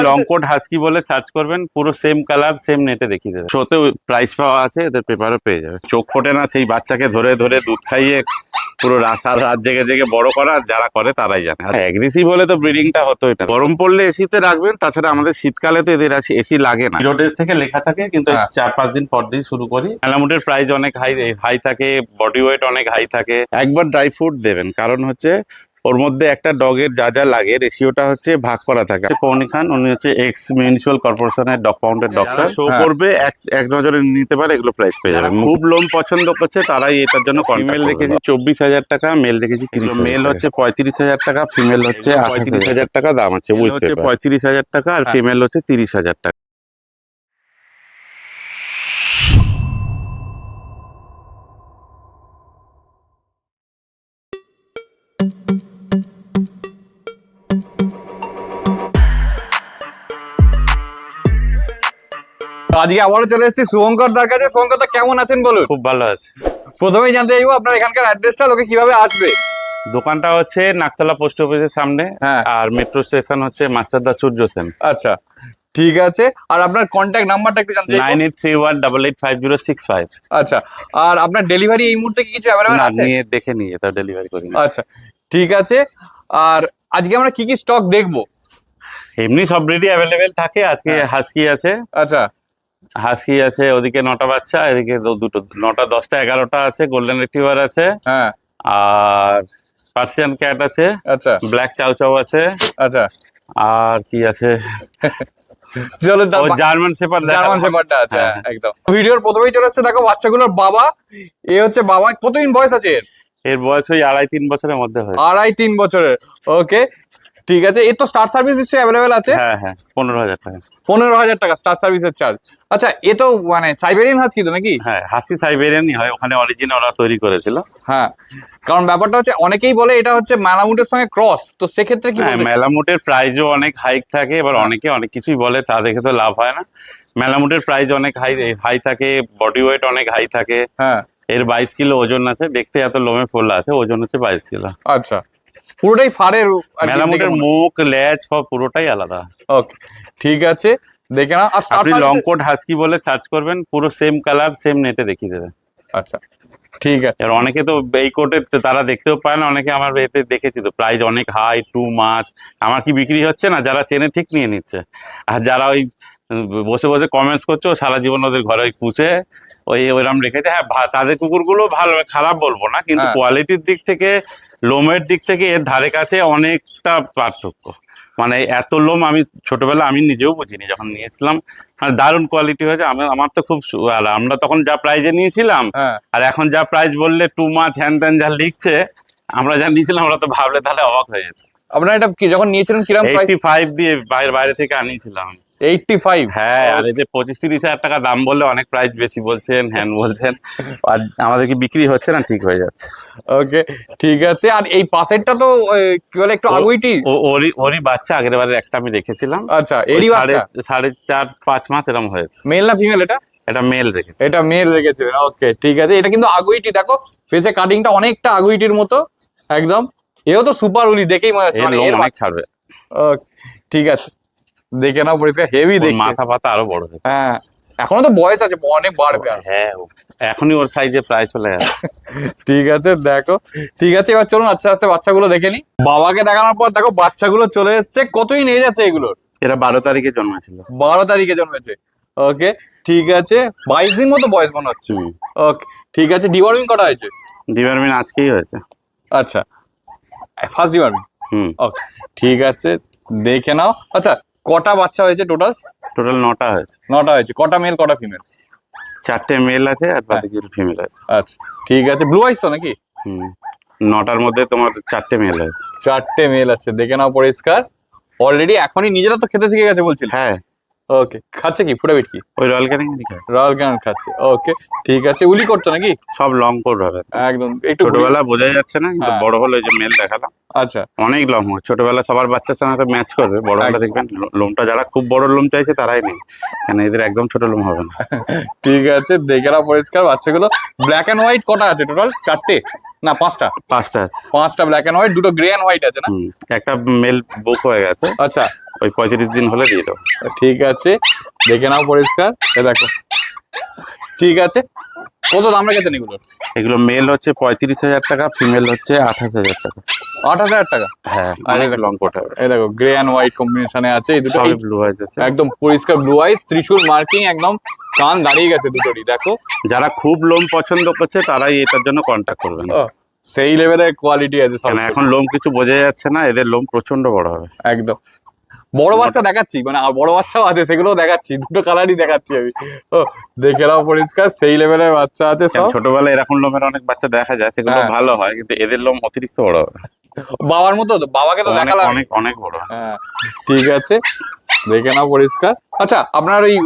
Long coat husky বলে search করবেন, পুরো সেম কালার সেম নেটে দেখিয়ে দেবে। শোতে প্রাইস পাওয়া আছে, এদের পেপারও পেয়ে যাবে। চোখ ফোটে না সেই বাচ্চাকে ধরে ধরে দুধ খাইয়ে পুরো রাত জেগে জেগে বড় করা, যারা করে তারাই জানে। আর অ্যাগ্রেসিভ হলে তো ব্রিডিংটা হতো। এটা গরম পড়লে এসিতে রাখবেন, তাছাড়া আমাদের শীতকালে তো এদের এসি লাগে না। 0 days থেকে লেখা থাকে, কিন্তু 4-5 দিন পর দিয়ে শুরু করি। ম্যালামুটের প্রাইস অনেক হাই থাকে, বডি ওয়েট অনেক হাই থাকে। একবার ড্রাই ফ্রুট দেবেন, কারণ হচ্ছে ওর মধ্যে একটা ডগের যা যা লাগে রেশিওটা হচ্ছে ভাগ করা থাকে। পৌনি খান, উনি হচ্ছে এক্স মিউনিসিপাল কর্পোরেশনের ডগ পাউন্ডের ডক্টর। শো করবে, এক নজরে নিতে পারে, এগুলো প্রাইস পেয়ে যাবে। খুব লোম পছন্দ করছে তারাই এটার জন্য। ফিমেল রেখেছি 24,000 টাকা, মেল রেখেছি 30। মেল হচ্ছে 35,000 টাকা, ফিমেল হচ্ছে 35,000 টাকা দাম আছে। বুঝতে 35,000 টাকা আর ফিমেল হচ্ছে 30,000 টাকা। আজকে আবারও চলে এসেছি শুভঙ্কর দার কাছে। শুভঙ্কর দা কেমন আছেন বলুন? খুব ভালো আছে। প্রথমেই জানতে চাইবো আপনার এখানকার অ্যাড্রেসটা, লোকে কিভাবে আসবে? দোকানটা হচ্ছে নাকতলা পোস্ট অফিসের সামনে, আর মেট্রো স্টেশন হচ্ছে মাস্টারদা সূর্য সেন। আচ্ছা, ঠিক আছে। আর আপনার কন্ট্যাক্ট নাম্বারটা একটু জানতে চাইবো। 9831885065। আচ্ছা, আর আপনার ডেলিভারি এই মুহূর্তে কি কিছু অ্যাভেলেবল না, আছে? নিয়ে দেখে নিয়ে তা ডেলিভারি করি। আচ্ছা, ঠিক আছে। আর আজকে আমরা কি কি স্টক দেখবো? এমনি সব ব্রিডই অ্যাভেলেবেল থাকে। আজকে হাস্কি আছে। আচ্ছা, হাস্কি আছে, ওদিকে 9টা বাচ্চা, এদিকে দুটো, 9টা 10টা 11টা আছে। গোল্ডেন রিট্রিভার আছে, হ্যাঁ, আর পার্সিয়ান ক্যাট আছে। আচ্ছা, ব্ল্যাক চাউ চাউ আছে। আচ্ছা, আর কি আছে, চলো ও জার্মান শেপার্ড। জার্মান শেপার্ডটা আছে, একদম। ভিডিওর প্রথমেই চলে আসছে, দেখো বাচ্চাগুলোর বাবা। এ হচ্ছে বাবা। কতদিন বয়স আছে এর? এর বয়স ওই 2.5-3 বছরের মধ্যে হয়। 2.5-3 বছরের। ওকে, ঠিক আছে। এর তো স্টার সার্ভিস নিশ্চয়ই অ্যাভেলেবেল আছে? হ্যাঁ, 15,000 টাকা। 15,000 টাকা স্টার সার্ভিসের চার্জ। আচ্ছা, এ তো মানে সাইবেরিয়ান হাস্কি তো নাকি? হ্যাঁ, হাস্কি সাইবেরিয়ানই হয়, ওখানে অরিজিনাল ওরা তৈরি করেছিল। হ্যাঁ, কারণ ব্যাপারটা হচ্ছে অনেকেই বলে এটা হচ্ছে ম্যালামুটের সঙ্গে ক্রস, তো সেক্ষেত্রে কি বলবেন? ম্যালামুটের প্রাইসও অনেক হাইক থাকে, এবার অনেকে অনেক কিছুই বলে, তা দেখে তো লাভ হয় না। ম্যালামুটের প্রাইস অনেক হাই থাকে, বডি ওয়েট অনেক হাই থাকে। হ্যাঁ, এর 22 কিলো ওজন আছে, দেখতে এত লোমে ফোলা আছে, ওজন হচ্ছে 22 কিলো। আচ্ছা, পুরোটাই ফারের আর কি ম্যালামুটের দেখে মনে- মুখ, লেজ সব পুরোটাই আলাদা। ওকে, ঠিক আছে, দেখে নাও। আর স্টার আপনি লং সার্ভিস, কোট হাস্কি বলে সার্চ করবেন, পুরো সেম কালার সেম নেটে দেখিয়ে দেবে। আচ্ছা, ঠিক আছে। এবার অনেকে তো এই কোটে তারা দেখতেও পায় না, অনেকে আমার এতে দেখেছি তো প্রাইস অনেক হাই, টু মাছ। আমার কি বিক্রি হচ্ছে না, যারা চেনে ঠিক নিয়ে নিচ্ছে। আর যারা ওই বসে বসে কমেন্টস করছে, ও সারা জীবন ওদের ঘরে ওই পুষে ওইরকম রেখেছে। হ্যাঁ, তাদের কুকুরগুলো ভালো, খারাপ বলবো না, কিন্তু কোয়ালিটির দিক থেকে, লোমের দিক থেকে এর ধারে কাছে অনেকটা পার্থক্য। মানে এত লোম আমি ছোটবেলা আমি নিজেও বুঝিনি, যখন নিয়েছিলাম মানে দারুণ কোয়ালিটি হয়েছে। আমার তো খুব, আর আমরা তখন যা প্রাইজে নিয়েছিলাম আর এখন যা প্রাইস বললে, টু মাছ হ্যান ত্যান যা লিখছে, আমরা যা নিয়েছিলাম ওরা তো ভাবলে তাহলে অবাক হয়ে যেত। আপনারা এটা কি যখন নিয়েছিলেন কিরকম প্রাইস? 85 দিয়ে বাইরে থেকে আনিয়েছিলাম। 85? হ্যাঁ, আর এই যে 25-30 হাজার টাকা দাম বললে অনেক প্রাইস বেশি বলছেন, হ্যান বলছেন, আর আমাদের কি বিক্রি হচ্ছে না, ঠিক হয়ে যাচ্ছে। ওকে, ঠিক আছে। আর এই পাশেরটা তো কি বলে একটু আগুইটি, ওরই বাচ্চা, আগের বারে একটা আমি রেখেছিলাম। আচ্ছা, এরই বাচ্চা? 4.5-5 মাস এরকম হয়েছে। মেল না ফিমেল এটা? এটা মেল রেখেছি। এটা মেল রেখেছিলেন, ওকে, ঠিক আছে। এটা কিন্তু আগুইটি, দেখো ফেসে কাটিংটা অনেকটা আগুইটির মতো একদম। এও তো সুপার উলি, দেখেই মনে হচ্ছে মানে এর অনেক ছাড়বে। ওকে, ঠিক আছে, দেখে নাও পরিষ্কার, হেভি দেখতে। মাথা পাতা আরো বড় হয়েছে। হ্যাঁ, এখনো তো বয়স আছে, অনেক বাড়বে। হ্যাঁ, এখনই ওর সাইজে প্রায় চলে যাচ্ছে। ঠিক আছে, দেখো, ঠিক আছে। এবার চলুন আস্তে আস্তে বাচ্চাগুলো দেখে নি। বাবাকে দেখানোর পর দেখো বাচ্চাগুলো চলে এসছে। কতই নিয়ে যাচ্ছে এগুলোর? এরা 12 তারিখে জন্মেছিল। 12 তারিখে জন্মেছে। ওকে, ঠিক আছে। 22 দিন মতো বয়স মনে হচ্ছে। ওকে, ঠিক আছে। ডিওয়ার্মিং কটা হয়েছে? ডিওয়ার্মিং আজকেই হয়েছে। আচ্ছা, ফার্স্ট ডিওয়ার্মিং। ওকে, ঠিক আছে, দেখে নাও। আচ্ছা, কটা বাচ্চা হয়েছে টোটাল? টোটাল 9টা হয়েছে। 9টা হয়েছে। কটা মেল কটা ফিমেল? 4টে মেল আছে আর বাকিগুলো ফিমেল আছে। আচ্ছা, ঠিক আছে। ব্লু আইস তো নাকি? 9টার মধ্যে তোমার 4টে মেল আছে। 4টে মেল আছে, দেখে নাও পরিষ্কার। অলরেডি এখনই নিজেরা তো খেতে শিখে গেছে বলছিল। হ্যাঁ। ওকে, খাচ্ছে কি ফুটাবিট কি? ওই রয়্যাল ক্যানিং খায়। রয়্যাল ক্যান খাচ্ছে। ওকে, ঠিক আছে। উলি করছো নাকি? সব লং কোট হবে একদম। একটু ছোটবেলা বোঝা যাচ্ছে না, কিন্তু বড় হলে যে মেল দেখালাম আচ্ছা, অনেক লং হয়। ছোটবেলা সবার বাচ্চার সঙ্গে তো ম্যাচ করবে, বড় হলে দেখবেন লোমটা, যারা খুব বড় লোম চাইছে তারাই নেই, কেন এদের একদম ছোট লোম হবে না। ঠিক আছে, দেখে নাও পরিষ্কার বাচ্চাগুলো। ব্ল্যাক এন্ড হোয়াইট কটা আছে টোটাল? 4টে না 5টা? 5টা আছে। 5টা ব্ল্যাক এন্ড হোয়াইট, দুটো গ্রে এন্ড হোয়াইট আছে না? একটা মেল বুক হয়ে গেছে। আচ্ছা, ওই 35 দিন হলে দিয়ে দেবো। ঠিক আছে, দেখে নাও পরিষ্কার। দেখো, ঠিক আছে। কত দাম রেখেছেন এগুলো? এগুলো মেল হচ্ছে 35,000 টাকা, ফিমেল হচ্ছে 28,000 টাকা। 28,000 টাকা। হ্যাঁ, আর অনেক এই দেখো, লং কোট হবে। এই দেখো গ্রে অ্যান্ড হোয়াইট কম্বিনেশনে আছে এই দুটো। সবই ব্লু আইস আছে। একদম পরিষ্কার ব্লু আইস, ত্রিশূল মার্কিং, একদম কান দাঁড়িয়ে গেছে দুটোরই। দেখো, যারা খুব লোম পছন্দ করছে তারাই এটার জন্য কন্ট্যাক্ট করবেন, সেই লেভেলের কোয়ালিটি আছে সব। কেন এখন লোম কিছু বোঝা যাচ্ছে না, এদের লোম প্রচন্ড বড় হবে। একদম বড় বাচ্চা দেখাচ্ছি, মানে আর বড় বাচ্চাও আছে, সেগুলোও দেখাচ্ছি, দুটো কালারই দেখাচ্ছি আমি। ও, দেখে নাও পরিষ্কার, সেই লেভেলের বাচ্চা আছে কেন সব। ছোটবেলায় এরকম লোমের অনেক বাচ্চা দেখা যায়, সেগুলো হ্যাঁ। ভালো হয়, কিন্তু এদের লোম অতিরিক্ত বড় হবে। বাবার মতো তো, বাবাকে তো অনেক দেখালাম। অনেক অনেক বড়। হ্যাঁ, ঠিক আছে, দেখে নাও পরিষ্কার। আচ্ছা, আপনার ওই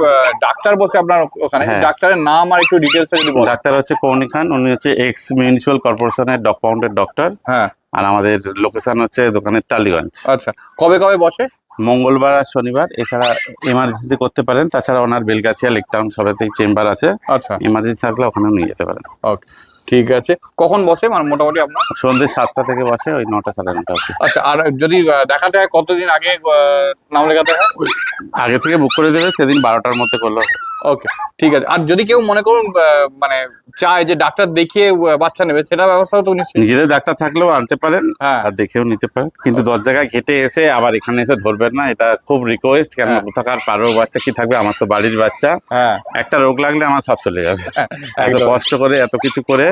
ডাক্তার বসে আপনার ওখানে, হ্যাঁ। ডাক্তারের নাম আর একটু ডিটেলস যদি বলেন। ডাক্তার হচ্ছে কৌনি খান, উনি হচ্ছে এক্স মিউনিসিপাল কর্পোরেশনের ডগ পাউন্ডের ডক্টর। হ্যাঁ, আর আমাদের লোকেশন হচ্ছে দোকানের টালিগঞ্জ। আচ্ছা, কবে কবে বসে? মঙ্গলবার আর শনিবার। এছাড়া এমার্জেন্সি করতে পারেন, তাছাড়া ওনার বেলগাছিয়া লেক টাউন সবেতেই চেম্বার আছে, আচ্ছা, এমার্জেন্সি থাকলে ওখানেও নিয়ে যেতে পারেন। ওকে, ঠিক আছে। কখন বসে মানে মোটামুটি আপনার? সন্ধ্যে 7টা থেকে বসে ওই 9টা 9:30 অবধি। আচ্ছা, আর যদি দেখাতে হয় কতদিন আগে নাম লেখাতে হয়? আগে থেকে বুক করে দেবে, সেদিন 12টার মধ্যে করলো। ওকে, ঠিক আছে। আর যদি কেউ মনে করুন মানে চায় যে ডাক্তার দেখিয়ে বাচ্চা নেবে, সেটা ব্যবস্থাও তো নিশ্চয়ই। নিজেদের ডাক্তার থাকলেও আনতে পারেন, হ্যাঁ। আর দেখেও নিতে পারেন, কিন্তু 10 জায়গায় ঘেটে এসে আবার এখানে এসে ধরবেন না, এটা খুব রিকোয়েস্ট। কেন হ্যাঁ। কোথাকার পারো বাচ্চা কি থাকবে, আমার তো বাড়ির বাচ্চা, হ্যাঁ, একটা রোগ লাগলে আমার সব চলে যাবে। এত একদম। কষ্ট করে এত কিছু করে,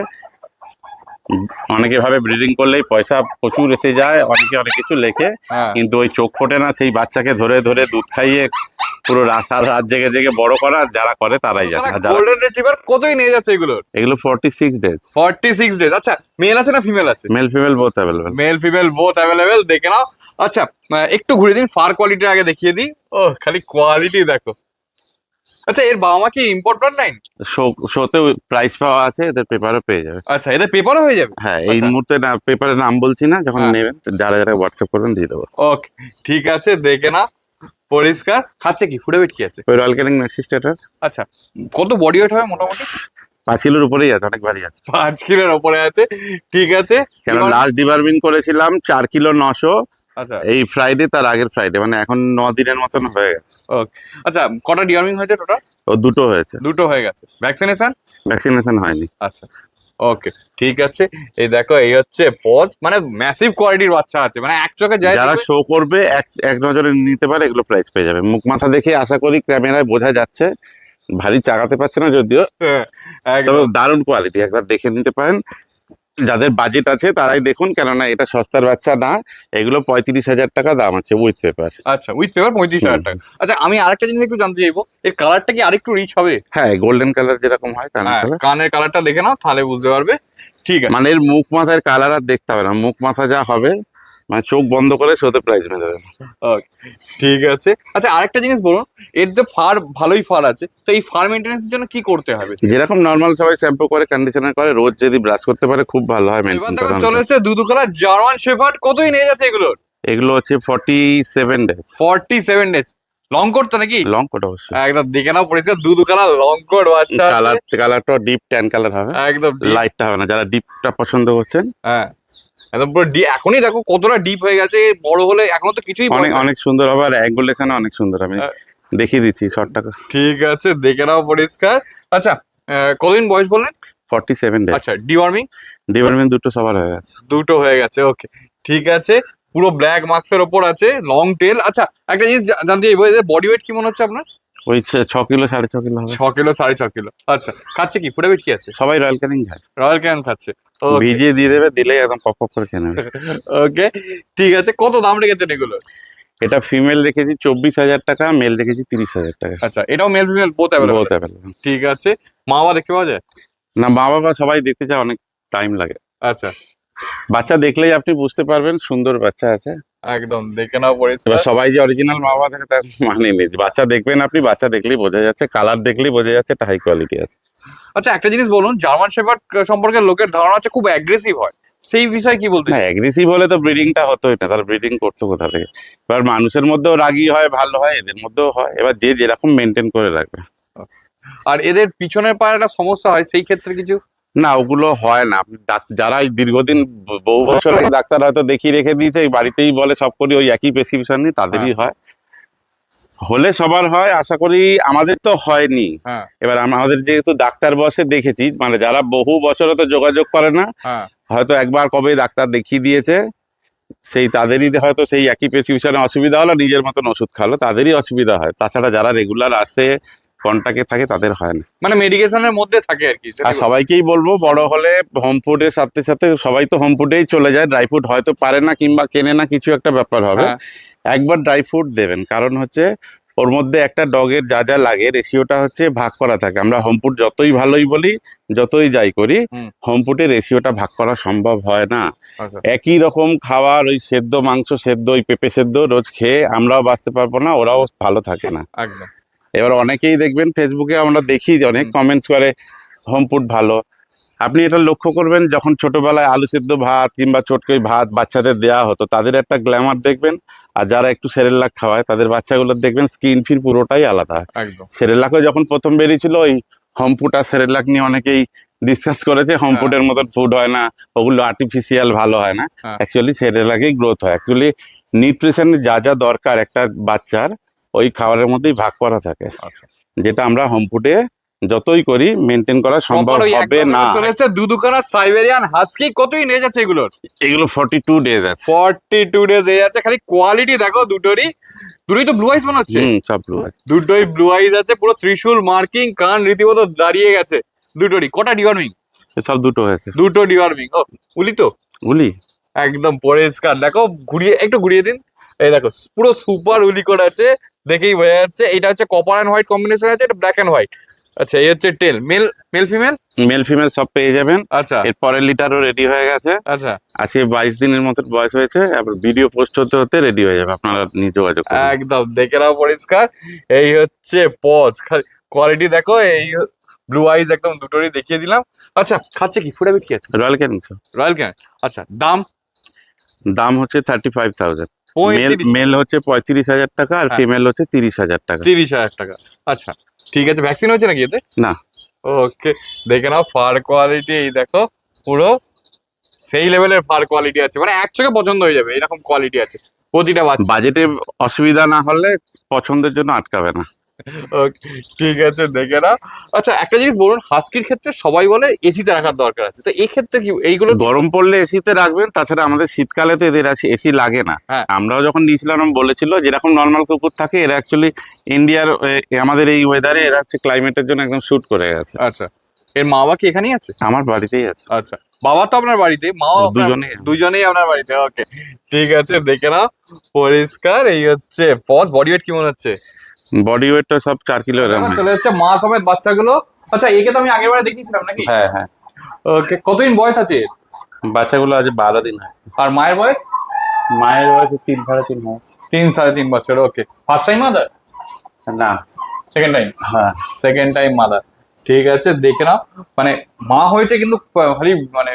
অনেকে ভাবে ব্রিডিং করলেই পয়সা প্রচুর এসে যায়, অনেকে অনেক কিছু লেখে, হ্যাঁ। কিন্তু ওই চোখ ফোটে না সেই বাচ্চাকে ধরে ধরে দুধ খাইয়ে পুরো রাত জেগে জেগে বড় করা, যারা করে তারাই জানে। আর যারা গোল্ডেন রিট্রিভার কতই নিয়ে যাচ্ছে এগুলোর? এগুলো 46 ডেজ। 46 ডেজ। আচ্ছা, মেল আছে না ফিমেল আছে? Male female both available. Male female both available, দেখে নাও। আচ্ছা, একটু ঘুরে দিন, ফার কোয়ালিটির আগে দেখিয়ে দিই। ও, খালি কোয়ালিটি দেখো। আচ্ছা, এর বাবা মা কি ইম্পোর্ট লাইন? শোতে প্রাইস পাওয়া আছে, এদের পেপারও পেয়ে যাবে। আচ্ছা, এদের পেপারও হয়ে যাবে? হ্যাঁ, এই আচ্ছা। মুহূর্তে না পেপারের নাম বলছি না, যখন হ্যাঁ। নেবেন যারা যারা হোয়াটসঅ্যাপ করবেন দিয়ে দেবো। ওকে, ঠিক আছে, দেখে না পরিষ্কার। খাচ্ছে কি, ফুড কি আছে? ওই রয়্যাল ক্যানিং ম্যাক্সি স্টেটার আচ্ছা, কত বডি ওয়েট হবে মোটামুটি? 5 কিলোর উপরেই আছে, অনেক ভারী আছে। 5 কিলোর ওপরে আছে, ঠিক আছে। কেন লাস্ট ডিবারমিং করেছিলাম 4 কিলো 900 আচ্ছা, এই ফ্রাইডে, তার আগের ফ্রাইডে, মানে এখন 9 দিনের মতন হয়ে গেছে। ওকে। আচ্ছা, কটা ডিওয়ার্মিং হয়েছে টোটাল? ও দুটো হয়েছে, দুটো হয়ে গেছে। ভ্যাকসিনেশন? ভ্যাকসিনেশন হয়নি। আচ্ছা, ওকে, ঠিক আছে। এই দেখো, এই হচ্ছে পজ, মানে ম্যাসিভ কোয়ালিটির বাচ্চা আছে, মানে এক চোখে যায়। যারা শো করবে এক নজরে নিতে পারে, এগুলো প্রাইস পেয়ে যাবে। মুখ মাথা দেখে আশা করি ক্যামেরায় বোঝা যাচ্ছে, ভারী চাগাতে পারছে না যদিও, তবে দারুণ কোয়ালিটি, একবার দেখে নিতে পারেন। যাদের বাজেট আছে তারাই দেখুন, কেননা এটা সস্তার বাচ্চা না। এগুলো 35,000 টাকা দাম আছে উইথ পেপার। আচ্ছা, উইথ পেপার 35,000 টাকা। আচ্ছা, আমি আরেকটা জিনিস একটু জানতে চাইবো, এর কালারটা কি আরেকটু রিচ হবে? হ্যাঁ, গোল্ডেন কালার যেরকম হয় কানের হ্যাঁ, কালার, কানের কালারটা দেখে নাও, তাহলে বুঝতে পারবে। ঠিক আছে, মানে এর মুখ মাথার কালার আর দেখতে হবে না, মুখ মাথা যা হবে, মানে চোখ বন্ধ করে শোতে প্রাইস মেরে দেবে। ওকে, ঠিক আছে। আচ্ছা, আরেকটা জিনিস বলুন, এর যে ফার, ভালোই ফার আছে, তো এই ফার মেইনটেনেন্সের জন্য কি করতে হবে? যেরকম নর্মাল সবাই শ্যাম্পু করে কন্ডিশনার করে, রোজ যদি ব্রাশ করতে পারে খুব ভালো হয় এবার মেনটেন দেখো করা। চলে এসেছে দুদু কালার জার্মান শেফার্ড, কতই নিয়ে যাচ্ছে এগুলোর? এগুলো হচ্ছে 47 ডেজ। 47 ডেজ। লং কোট তো নাকি? লং কোট অবশ্যই। একদম দেখে নাও পরিষ্কার, দুদু কালার লং কোট বাচ্চা আছে। কালারটা ডিপ ট্যান কালার হবে, একদম লাইটটা হবে না, যারা ডিপটা পছন্দ করছেন। হ্যাঁ, একদম পুরো এখনই দেখো কতটা ডিপ হয়ে গেছে, বড় হলে এখনো তো কিছুই অনেক বলছে না। অনেক সুন্দর হবে, আর অ্যাঙ্গুলেশন অনেক সুন্দর, আমি দেখিয়ে দিচ্ছি শর্টটা। ঠিক আছে, দেখে নাও পরিষ্কার। আচ্ছা, কতদিন বয়স বললেন? 47 ডেজ। আচ্ছা, ডিওয়ার্মিং? ডিপার্টমেন্ট দুটো সবার হয়ে গেছে। দুটো হয়ে গেছে, ওকে, ঠিক আছে। পুরো ব্ল্যাক মার্কসের ওপর আছে, লং টেল। আচ্ছা, একটা জিনিস জানতে চাইবো, এদের বডি ওয়েট কি মনে হচ্ছে আপনার? ওই 6 কিলো 6.5 কিলো হবে। 6 কিলো 6.5 কিলো। আচ্ছা, খাচ্ছে কি, ফুড কি আছে? সবাই রয়্যাল ক্যানিং খায়, রয়্যাল ক্যান খাচ্ছে। ভিজিয়ে দিয়ে দেবে, দিলেই একদম পপ পপ করে খেয়ে নেবে। ওকে, ঠিক আছে। কত দাম রেখেছেন এগুলো? এটা ফিমেল রেখেছি 24,000 টাকা, মেল রেখেছি 30,000 টাকা। আচ্ছা, এটাও male female both Both available? available। ঠিক আছে। মা বাবা দেখতে পাওয়া যায়? না, মা বাবা সবাই দেখতে চায়, অনেক টাইম লাগে। আচ্ছা, বাচ্চা দেখলেই আপনি বুঝতে পারবেন সুন্দর বাচ্চা আছে। একদম দেখে নাও পরিষ্কার। এবার সবাই যে অরিজিনাল মা বাবা থাকে তার মানে নেই, বাচ্চা দেখবেন আপনি, বাচ্চা দেখলেই বোঝা যাচ্ছে, কালার দেখলেই বোঝা যাচ্ছে এটা হাই কোয়ালিটি আছে। আচ্ছা, একটা জিনিস বলুন, জার্মান শেফার্ড সম্পর্কে লোকের ধারণা হচ্ছে খুব অ্যাগ্রেসিভ হয়, সেই বিষয়ে কি বলতে না, অ্যাগ্রেসিভ হলে তো ব্রিডিংটা হতোই না, তাহলে ব্রিডিং করতো কোথা থেকে? এবার মানুষের মধ্যেও রাগী হয়, ভালো হয়, এদের মধ্যেও হয়, এবার যে যেরকম মেনটেন করে রাখবে। আর এদের পিছনের পায়ে একটা সমস্যা হয়, সেই ক্ষেত্রে কিছু? না, ওগুলো হয় না। আপনি যারা এই দীর্ঘদিন বহু বছর আগে ডাক্তার হয়তো দেখিয়ে রেখে দিয়েছে, এই বাড়িতেই বলে সব করি, ওই একই প্রেসক্রিপশন নিয়ে তাদেরই হয়। হলে সবার হয়, আশা করি। আমাদের তো হয়নি। হ্যাঁ এবার আমাদের যেহেতু ডাক্তার বসে দেখেছি, মানে যারা বহু বছর তো যোগাযোগ করে না, হ্যাঁ হয়তো একবার কবে ডাক্তার দেখিয়ে দিয়েছে, সেই তাদেরই হয়তো সেই একই প্রেসক্রিপশনে অসুবিধা হলো, নিজের মতন ওষুধ খালো, তাদেরই অসুবিধা হয়। তাছাড়া যারা রেগুলার আসে, কন্টাক্টে থাকে, তাদের হয় না। মানে মেডিকেশনের মধ্যে থাকে আর কি, আর সেটাই বলছো? সবাইকেই বলবো, বড় হলে হোম ফুডের সাথে সাথে সবাই তো হোম ফুডেই চলে যায়, ড্রাই ফ্রুট হয়তো পারে না কিংবা কেনে না, কিছু একটা ব্যাপার হবে। হ্যাঁ একবার ড্রাই ফ্রুট দেবেন, কারণ হচ্ছে ওর মধ্যে একটা ডগের যা যা লাগে রেশিওটা হচ্ছে ভাগ করা থাকে। আমরা হোম ফুড যতই ভালোই বলি, যতই যাই করি, হুম হোম ফুডের রেশিওটা ভাগ করা সম্ভব হয় না। আচ্ছা একই রকম খাবার, ওই সেদ্ধ মাংস সেদ্ধ, ওই পেঁপে সেদ্ধ রোজ খেয়ে আমরাও বাঁচতে পারবো না, ওরাও ভালো থাকে না। একদম। এবার অনেকেই দেখবেন ফেসবুকে আমরা দেখি যে অনেক হুম, কমেন্টস করে হোম ফুড ভালো। আপনি এটা লক্ষ্য করবেন, যখন ছোটবেলায় আলু সেদ্ধ ভাত কিংবা চটকই ভাত বাচ্চাদের দেওয়া হতো, তাদের একটা গ্ল্যামার দেখবেন। আর যারা একটু সেরেলাক খাওয়ায়, তাদের বাচ্চাগুলোর দেখবেন স্কিন ফির পুরোটাই আলাদা। একদম। সেরেলাকও যখন প্রথম বেরিয়েছিল, ওই হোম ফুড আর সেরেলাক নিয়ে অনেকেই ডিসকাস করেছে, হোম হ্যাঁ ফুডের মতন ফুড হয় না, ওগুলো আর্টিফিশিয়াল, ভালো হয় না। হ্যাঁ অ্যাকচুয়ালি সেরেলাকেই গ্রোথ হয়। অ্যাকচুয়ালি নিউট্রিশনে যা যা দরকার একটা বাচ্চার, ওই খাবারের মধ্যেই ভাগ করা থাকে, আচ্ছা। যেটা আমরা হোম ফুডে যতই করি মেনটেন করা সম্ভব প্রপার ওই হবে একদম না। চলে এসেছে দুদুখানা সাইবেরিয়ান হাস্কি, কতই নিয়ে যাচ্ছে এগুলোর? এগুলো 42 ডেজ আছে। 42 ডেজ এ যাচ্ছে, খালি কোয়ালিটি দেখো দুটোরই। দুটোই তো ব্লু আইস মনে হচ্ছে। সব ব্লু আছে। দুটোই ব্লু আইস আছে, পুরো ত্রিশূল মার্কিং, কান রীতিমতো দাঁড়িয়ে গেছে দুটোরই। কটা ডিওয়ার্মিং? সব দুটো হয়েছে। দুটো ডিওয়ার্মিং। ও উলি তো গুলি একদম পরিষ্কার। দেখো ঘুরিয়ে, একটু ঘুরিয়ে দিন। এই দেখো পুরো সুপার উলি করে আছে, দেখেই বোঝা যাচ্ছে। এটা হচ্ছে কপার অ্যান্ড হোয়াইট কম্বিনেশন আছে, এটা ব্ল্যাক অ্যান্ড হোয়াইট। আচ্ছা এই হচ্ছে tail, male male female. Male female সব পেয়ে যাবেন। আচ্ছা এর পরের লিটারও রেডি হয়ে গেছে। আচ্ছা। আজকে 22 দিনের মতো বয়স হয়েছে। আবার ভিডিও পোস্ট হতে হতে রেডি হয়ে যাবে, আপনারা নিয়ে যোগাযোগ করুন। একদম দেখে নাও পরিষ্কার। এই হচ্ছে পজ, কোয়ালিটি দেখো। এই ব্লু আইজ একদম দুটোরই দেখিয়ে দিলাম। আচ্ছা খাচ্ছে কি, ফুড হ্যাবিট কি আছে? Royal Canin. Royal can. আচ্ছা দাম? দাম হচ্ছে 35,000। মেল 35। মেল হচ্ছে 35,000 টাকা, আর হ্যাঁ ফিমেল হচ্ছে 30,000 টাকা। 30,000 টাকা। আচ্ছা ঠিক আছে। ভ্যাকসিন হচ্ছে নাকি এতে? না, ওকে। দেখে নাও ফার কোয়ালিটি, এই দেখো পুরো সেই লেভেলের ফার কোয়ালিটি আছে, মানে এক চোখে পছন্দ হয়ে যাবে এরকম কোয়ালিটি আছে প্রতিটা বাচ্চা। বাজেটে অসুবিধা না হলে পছন্দের জন্য আটকাবে না। ওকে ঠিক আছে, দেখে নাও। আচ্ছা একটা জিনিস বলুন, হাস্কির ক্ষেত্রে সবাই বলে এসিতে রাখার দরকার আছে, তো এই ক্ষেত্রে কি এইগুলো? গরম পড়লে এসিতে রাখবেন। তাছাড়া আমাদের শীতকালে তো এদের এসি লাগে না। হ্যাঁ আমরাও যখন নিয়েছিলাম বলেছিল, যেরকম নর্মাল কুকুর থাকে, এরা অ্যাকচুয়ালি ইন্ডিয়ার আমাদের এই ওয়েদারে এরা হচ্ছে ক্লাইমেটের জন্য একদম শুট করে গেছে। আচ্ছা। এর মা বাবা কি এখানেই আছে? আমার বাড়িতেই আছে। আচ্ছা। বাবা তো আপনার বাড়িতে, মাও দুজনেই। দুজনেই আপনার বাড়িতে। ওকে ঠিক আছে, দেখে নাও পরিষ্কার। এই হচ্ছে পজ। বডি ওয়েট কি মনে হচ্ছে? বডি ওয়েটটা সব 4 কিলো এরকম। দেখো, চলে যাচ্ছে মা সমেত বাচ্চাগুলো। আচ্ছা একে তো আমি আগের বারে দেখিয়েছিলাম নাকি? হ্যাঁ হ্যাঁ। ওকে কতদিন বয়স আছে এর? বাচ্চাগুলো আজ 12 দিন হয়। আর মায়ের বয়স? মায়ের বয়স 3 সাড়ে 3 হয়। 3 সাড়ে 3 বছর। Okay first time mother? না। Second time? হ্যাঁ। Second time mother. ঠিক আছে দেখে নাও। মানে মা হয়েছে কিন্তু খালি মানে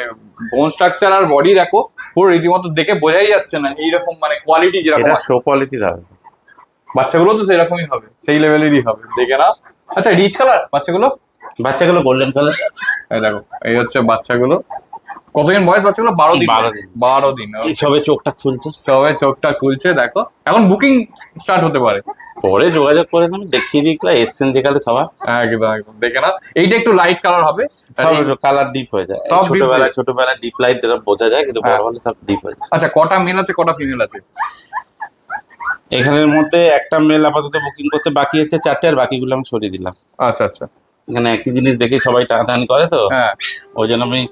বোন স্ট্রাকচার আর বডি দেখো, পুরো রীতিমতো দেখে বোঝাই যাচ্ছে না এইরকম মানে কোয়ালিটি যেরকম এটা আছে। শো কোয়ালিটির হবে। বাচ্চাগুলো তো সেরকমই হবে, সেই লেভেলেরই হবে, দেখে নাও। আচ্ছা রিচ কালার বাচ্চাগুলো? বাচ্চাগুলো গোল্ডেন কালার। এই দেখো এই হচ্ছে বাচ্চাগুলো। কতদিন বয়স বাচ্চাগুলো? 12 দিন। 12 দিন। 12 দিন। এই সবে চোখটা খুলছে। সবাই চোখটা খুলছে দেখো। এখন বুকিং স্টার্ট হতে পারে। পরে যোগাযোগ করে আমি দেখিয়ে দিই, এসছেন যেখানে সবার। একদম একদম দেখে নাও। এইটা একটু লাইট কালার হবে। সব কালার ডিপ হয়ে যায়। সব deep হয়ে যায়। ছোটবেলায় ডিপ লাইট যেটা বোঝা যায়, কিন্তু বড় হ্যাঁ। হলে সব ডিপ হয়ে যায়। আচ্ছা কটা মেল আছে কটা ফিমেল আছে? এখানের মধ্যে একটা মেল আপাতত বুকিং করতে বাকি আছে 4টে, আর বাকিগুলো আমি সরিয়ে দিলাম। আচ্ছা আচ্ছা। এখানে একই জিনিস দেখে সবাই টানাটানি করে, তো হ্যাঁ ওই জন্য আমি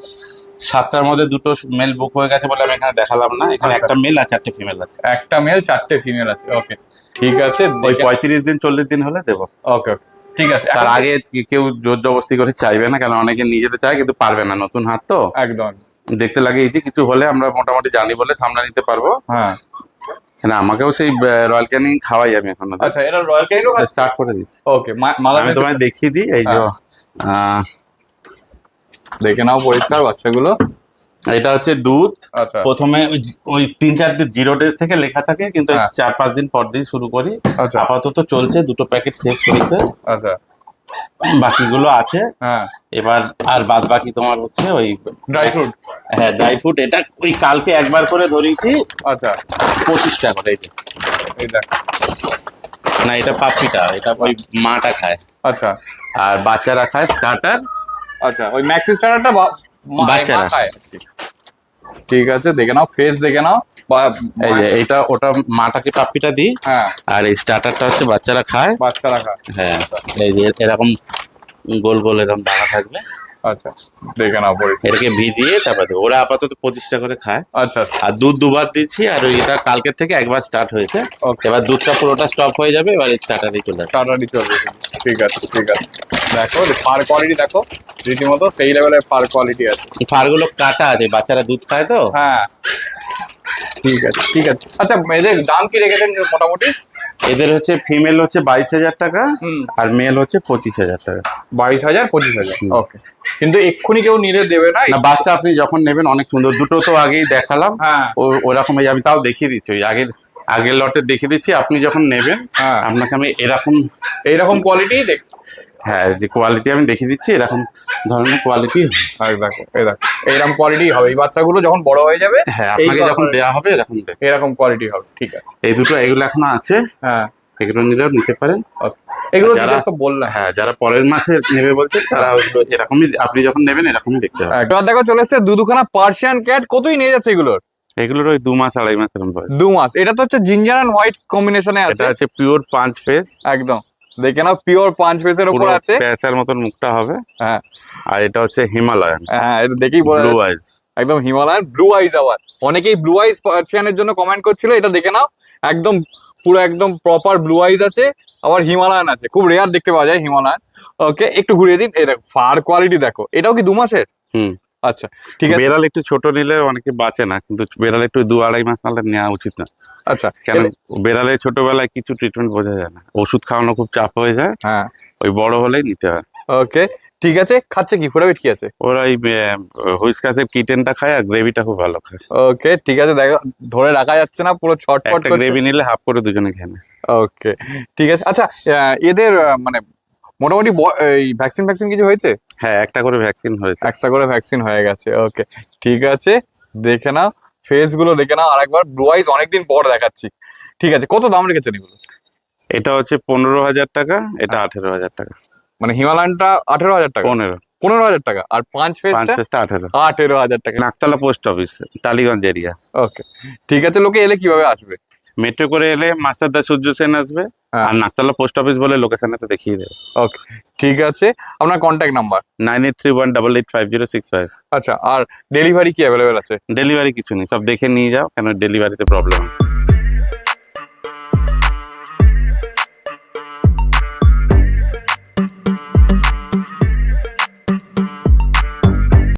7টার মধ্যে 2টো মেল বুক হয়ে গেছে বলে আমি এখানে দেখালাম না। এখানে আচ্ছা। একটা মেল আর 4টে ফিমেল আছে। একটা মেল 4টে ফিমেল আছে। ওকে ঠিক আছে। ওই 35 দিন 40 দিন হলে দেবো। ওকে ওকে ঠিক আছে। তার এখন- আগে কেউ জোর জবরদস্তি করে চাইবে না, কারণ অনেকে নিয়ে যেতে চায় কিন্তু পারবে না, নতুন হাত তো একদম। দেখতে লাগে। এই যে কিছু হলে আমরা মোটামুটি জানি বলে সামনে নিতে পারবো। হ্যাঁ না, আমাকেও সেই রয়্যাল ক্যানিং খাওয়াই আমি এখন। আচ্ছা এরা রয়্যাল ক্যানিং স্টার্ট করে দিচ্ছি। ওকে মাদার আমি তোমায় দেখিয়ে দিই। এই যে দেখে নাও পরিষ্কার বাচ্চাগুলো। এটা হচ্ছে দুধ। আচ্ছা প্রথমে ওই 3-4 দিন 0 ডেজ থেকে লেখা থাকে, কিন্তু হ্যাঁ। 4-5 দিন পর দিন শুরু করি। আচ্ছা আপাতত চলছে, 2টো প্যাকেট শেষ করেছে, আচ্ছা। বাকিগুলো আছে। হ্যাঁ এবার আর বাদ বাকি তোমার হচ্ছে ওই ড্রাই ফ্রুট। হ্যাঁ ড্রাই ফ্রুট। এটা ওই কালকে একবার করে ধরিয়েছি, আচ্ছা 25 টাকা করে। এই যে এই দেখ না এটা পাপ্পিটা, এটা ওই মাটা খায় আচ্ছা আর বাচ্চারা খায় স্টার্টার। আচ্ছা, ওই ম্যাক্সি স্টারটা বাচ্চারা। খায়। ঠিক আছে, দেখে নাও ফেস দেখে নাও বা এই যে এটা ওটা মাটাকে পাপ্পিটা দিই, হ্যাঁ আর এই স্টার্টারটা হচ্ছে বাচ্চারা খায়। বাচ্চারা খায়। হ্যাঁ এই যে এরকম গোল গোল এরকম দানা থাকবে, আচ্ছা দেখে নাও পরে। এটাকে ভিজিয়ে তারপর দেবো। ওরা আপাতত 25টা করে খায়। আচ্ছা আচ্ছা আর দুধ দুবার দিচ্ছি, আর ওই এটা কালকের থেকে একবার স্টার্ট হয়েছে। Okay. এবার দুধটা পুরোটা স্টপ হয়ে যাবে, এবার স্টার্টারই চলে আসবে। টাটারি চলবে। ঠিক আছে ঠিক আছে, দেখো ফার কোয়ালিটি দেখো, রীতিমতো সেই লেভেলের ফার কোয়ালিটি আছে। ফারগুলো কাটা আছে, বাচ্চারা দুধ খায় তো। হ্যাঁ ঠিক আছে ঠিক আছে। আচ্ছা এদের দাম কি রেখেছেন মোটামুটি? এদের হচ্ছে ফিমেল হচ্ছে 22,000 টাকা, হুম। আর মেল হচ্ছে 25,000 টাকা। 22,000 25,000। হুম। ওকে, কিন্তু এক্ষুনি কেউ নিলে দেবে না? না বাচ্চা আপনি যখন নেবেন অনেক সুন্দর, দুটো তো আগেই দেখালাম। হ্যাঁ ওরকম আমি তাও দেখিয়ে দিচ্ছি, ওই আগের লটে দেখিয়ে দিচ্ছি। আপনি যখন নেবেন হ্যাঁ, আপনাকে আমি এরকম, এইরকম কোয়ালিটি দেখ। হ্যাঁ যে কোয়ালিটি আমি দেখিয়ে দিচ্ছি, এরকম ধরনের কোয়ালিটি। দেখো এই দেখো এইরকম কোয়ালিটি হবে। এই বাচ্চাগুলো যখন বড় হয়ে যাবে হ্যাঁ এই আপনাকে যখন দেওয়া হবে এরকম দেখবেন। এরকম কোয়ালিটি হবে। ঠিক আছে, এই দুটো এগুলো এখনো আছে, হ্যাঁ এগুলো নিলেও নিতে পারেন। okay. এগুলো যারা- details সব বললাম। হ্যাঁ যারা পরের মাসে নেবে বলছে তারা ওইগুলো এরকমই, আপনি যখন নেবেন এরকমই দেখতে হবে। এবার দেখো চলে এসছে দুখানা পার্সিয়ান ক্যাট। কতই নিয়ে যাচ্ছে এগুলোর? এগুলোর ওই 2 মাস 2.5 মাস এরকম বয়স। 2 মাস। এটা তো হচ্ছে জিঞ্জার অ্যান্ড হোয়াইট কম্বিনেশনে আছে। এটা হচ্ছে পিওর পাঁচ ফেস, একদম দেখে নাও, পিওর পাঁচ ফেসের উপর পুরো আছে। প্যাঁচার মতন মুখটা হবে। হ্যাঁ আর এটা হচ্ছে হিমালয়ান হ্যাঁ, এটা দেখেই বোঝা ব্লু যাচ্ছে। আইজ। একদম হিমালয়ান ব্লু আইজ। আবার অনেকেই ব্লু আইজ পার্সিয়ানের জন্য কমেন্ট করছিল, এটা দেখে নাও একদম পুরো একদম প্রপার ব্লু আইজ আছে। আবার হিমালয়ান আছে, খুব রেয়ার দেখতে পাওয়া যায় হিমালয়ান। ওকে, একটু ঘুরিয়ে দিন। এই দেখো ফার কোয়ালিটি দেখো, এটাও কি 2 মাসের? হুম। আচ্ছা ঠিক আছে। বেড়াল একটু ছোট নিলে অনেকে বাঁচে না, কিন্তু বেড়াল একটু 2-2.5 মাস নাহলে নেওয়া উচিত না। আচ্ছা কেন বেড়ালে ছোটবেলায় কিছু ট্রিটমেন্ট বোঝা যায় না, ওষুধ খাওয়ানো খুব চাপ হয়ে যায়, হ্যাঁ ওই বড় হলেই নিতে হয়। ওকে ঠিক আছে। খাচ্ছে কি, ফুডাবিট কি আছে? ওরা এই হুইস্কাসের কিটেনটা খায়, আর গ্রেভিটা খুব ভালো খায়। ওকে ঠিক আছে, দেখো ধরে রাখা যাচ্ছে না, পুরো ছটফট একটা করছে। গ্রেভি নিলে হাফ করে দুজনে খেয়ে নেয়। ওকে ঠিক আছে। আচ্ছা এদের মানে মোটামুটি এই ভ্যাকসিন কিছু হয়েছে? হ্যাঁ একটা করে ভ্যাকসিন হয়েছে। একটা করে ভ্যাকসিন হয়ে গেছে। ওকে ঠিক আছে, দেখে নাও ফেস গুলো, দেখে নাও আরেকবার। ব্লু আইজ অনেকদিন পর দেখাচ্ছি। ঠিক আছে, কত দাম রেখেছেন এগুলো? এটা হচ্ছে 15,000 টাকা, এটা 18,000 টাকা। মানে হিমালয়ানটা 18,000 টাকা, 15, 15,000 টাকা, আর পাঁচ পাঁচ ফেসটা ফেসটা 18। 18,000 টাকা। Naktala post office, Tollygunge area. Okay ঠিক আছে, লোকে এলে কিভাবে আসবে? মেট্রো করে এলে মাস্টারদা সূর্য সেন আসবে, হ্যাঁ। আর নাকতলা পোস্ট অফিস বলে লোকেশনে তো দেখিয়ে দেবে। ওকে ঠিক আছে, আপনার কন্ট্যাক্ট নাম্বার? 9831888555। আচ্ছা, আর ডেলিভারি কি অ্যাভেলেবেল আছে? ডেলিভারি কিছু নেই, সব দেখে নিয়ে যাও, কেন ডেলিভারিতে প্রবলেম হয়।